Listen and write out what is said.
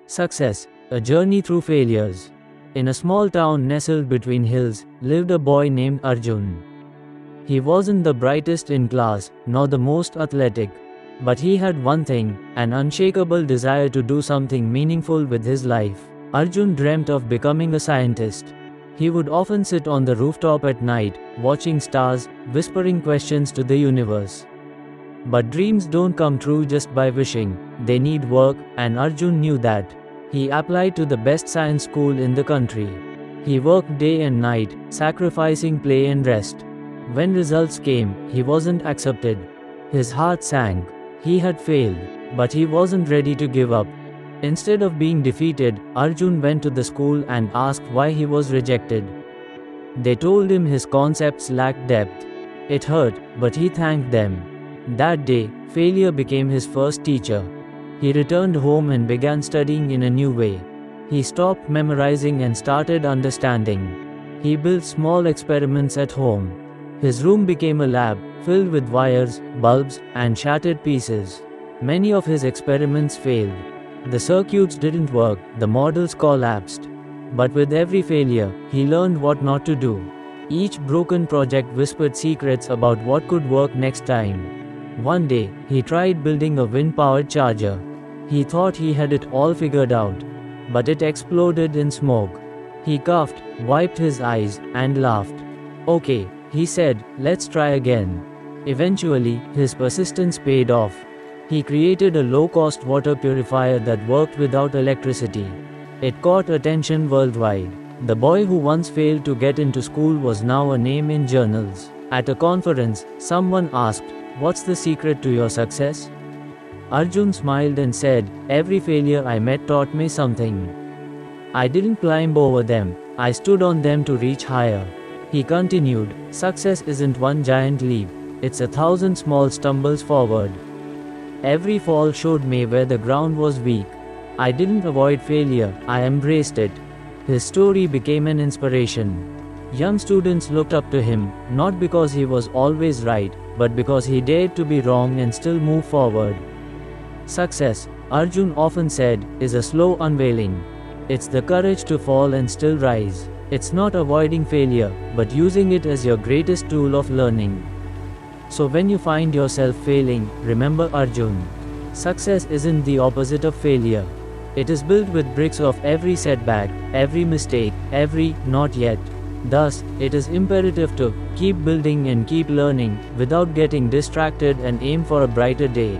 Success, a journey through failures. In a small town nestled between hills, lived a boy named Arjun. He wasn't the brightest in class, nor the most athletic. But he had one thing, an unshakable desire to do something meaningful with his life. Arjun dreamt of becoming a scientist. He would often sit on the rooftop at night, watching stars, whispering questions to the universe. But dreams don't come true just by wishing, they need work, and Arjun knew that. He applied to the best science school in the country. He worked day and night, sacrificing play and rest. When results came, he wasn't accepted. His heart sank. He had failed, but he wasn't ready to give up. Instead of being defeated, Arjun went to the school and asked why he was rejected. They told him his concepts lacked depth. It hurt, but he thanked them. That day, failure became his first teacher. He returned home and began studying in a new way. He stopped memorizing and started understanding. He built small experiments at home. His room became a lab, filled with wires, bulbs, and shattered pieces. Many of his experiments failed. The circuits didn't work, the models collapsed. But with every failure, he learned what not to do. Each broken project whispered secrets about what could work next time. One day, he tried building a wind-powered charger. He thought he had it all figured out. But it exploded in smoke. He coughed, wiped his eyes, and laughed. "Okay," he said, "let's try again." Eventually, his persistence paid off. He created a low-cost water purifier that worked without electricity. It caught attention worldwide. The boy who once failed to get into school was now a name in journals. At a conference, someone asked, "What's the secret to your success?" Arjun smiled and said, "Every failure I met taught me something. I didn't climb over them, I stood on them to reach higher." He continued, "Success isn't one giant leap, it's 1,000 small stumbles forward. Every fall showed me where the ground was weak. I didn't avoid failure, I embraced it." His story became an inspiration. Young students looked up to him, not because he was always right, but because he dared to be wrong and still move forward. Success, Arjun often said, is a slow unveiling. It's the courage to fall and still rise. It's not avoiding failure, but using it as your greatest tool of learning. So when you find yourself failing, remember Arjun. Success isn't the opposite of failure. It is built with bricks of every setback, every mistake, every not yet. Thus, it is imperative to keep building and keep learning, without getting distracted, and aim for a brighter day.